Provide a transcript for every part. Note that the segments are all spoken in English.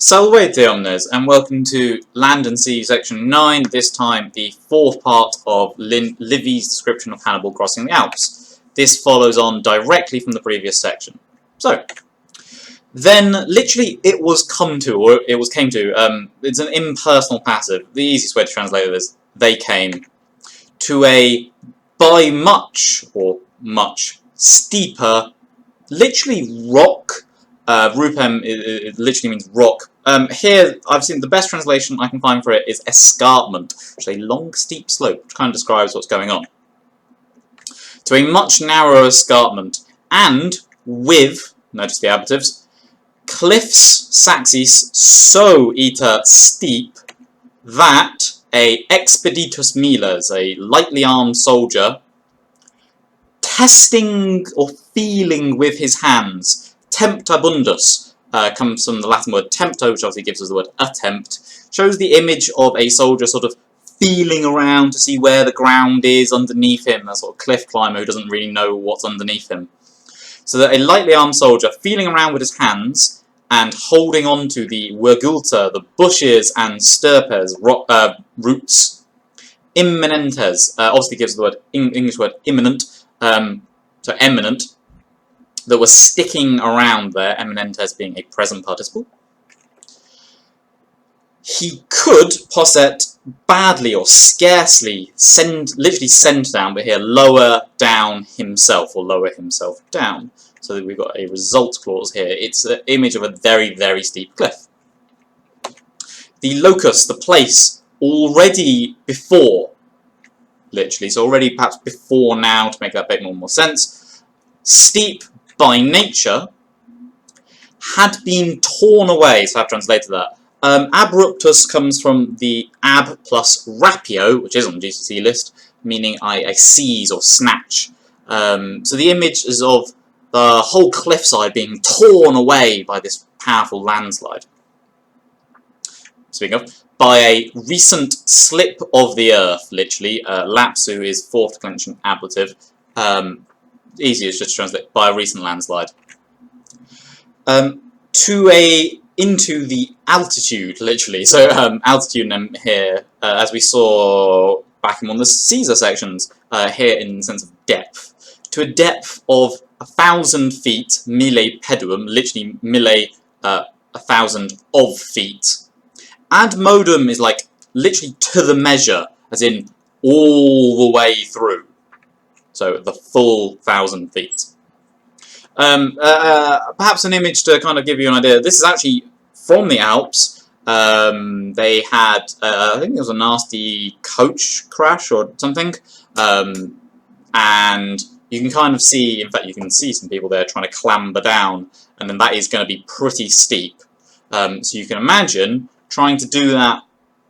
Salvete omnes, and welcome to Land and Sea section 9, this time the fourth part of Livy's description of Hannibal crossing the Alps. This follows on directly from the previous section. So, then literally it was came to, it's an impersonal passive. The easiest way to translate it is, they came to a by much, or much, steeper, literally rock. Rupem it literally means rock. Here, I've seen the best translation I can find for it is escarpment, which is a long, steep slope, which kind of describes what's going on. To a much narrower escarpment, and with, notice the ablatives, cliffs saxis so ita steep that a expeditus miles, a lightly armed soldier, testing or feeling with his hands, temptabundus, comes from the Latin word tempto, which obviously gives us the word attempt, shows the image of a soldier sort of feeling around to see where the ground is underneath him, a sort of cliff climber who doesn't really know what's underneath him. So that a lightly armed soldier feeling around with his hands and holding on to the virgulta, the bushes and stirpes, roots, imminentes, obviously gives the word English word imminent, so eminent, that was sticking around there, eminentes being a present participle. He could posset badly or scarcely literally send down, but here lower down himself, or lower himself down. So that we've got a result clause here. It's an image of a very, very steep cliff. The locus, the place, already before, literally, so already perhaps before now, to make that bit more sense, steep by nature, had been torn away, so I've translated that. Abruptus comes from the ab plus rapio, which is on the GCSE list, meaning I seize or snatch. So the image is of the whole cliffside being torn away by this powerful landslide. Speaking of, by a recent slip of the earth, literally, lapsu is fourth declension ablative. Easier just to translate, by a recent landslide. Into the altitude, literally. So altitude here, as we saw back in one of the Caesar sections, here in the sense of depth. To a depth of 1,000 feet, mille peduum, literally mille, 1,000 of feet. Ad modum is like literally to the measure, as in all the way through. So the full 1,000 feet. Perhaps an image to kind of give you an idea. This is actually from the Alps. They had, I think it was a nasty coach crash or something. And you can kind of see, in fact you can see some people there trying to clamber down. And then that is going to be pretty steep. So you can imagine trying to do that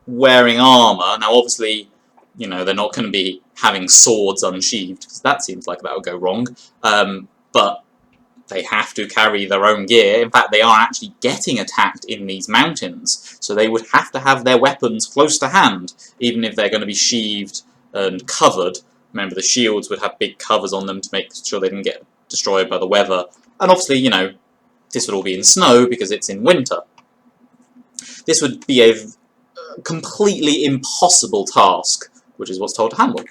wearing armour. Now obviously, you know, they're not going to be having swords unsheathed, because that seems like that would go wrong. But they have to carry their own gear. In fact, they are actually getting attacked in these mountains, so they would have to have their weapons close to hand, even if they're going to be sheathed and covered. Remember, the shields would have big covers on them to make sure they didn't get destroyed by the weather. And obviously, you know, this would all be in snow because it's in winter. This would be a completely impossible task, which is what's told to Hannibal.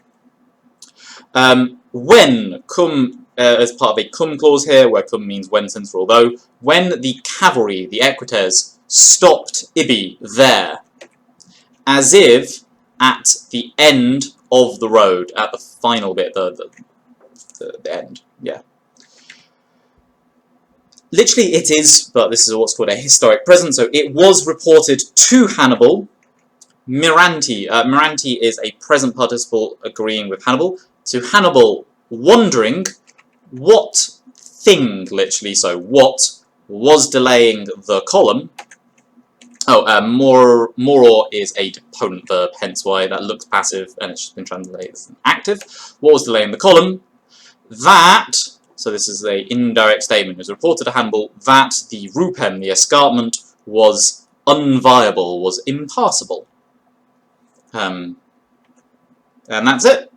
When cum, as part of a cum clause here, where cum means when, since, or although, when the cavalry, the equites, stopped Ibi there, as if at the end of the road, at the final bit, the end, yeah. Literally it is, but this is what's called a historic present, so it was reported to Hannibal. Miranti. Miranti is a present participle agreeing with Hannibal. To Hannibal, wondering what thing, literally, so what was delaying the column. Oh, moror is a deponent verb, hence why that looks passive and it's just been translated as an active. What was delaying the column? That, so this is an indirect statement, it was reported to Hannibal that the rupem, the escarpment, was unviable, was impassable. And that's it.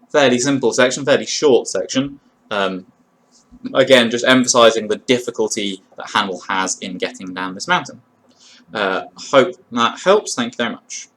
Fairly simple section, fairly short section. Again, just emphasising the difficulty that Hannibal has in getting down this mountain. Hope that helps. Thank you very much.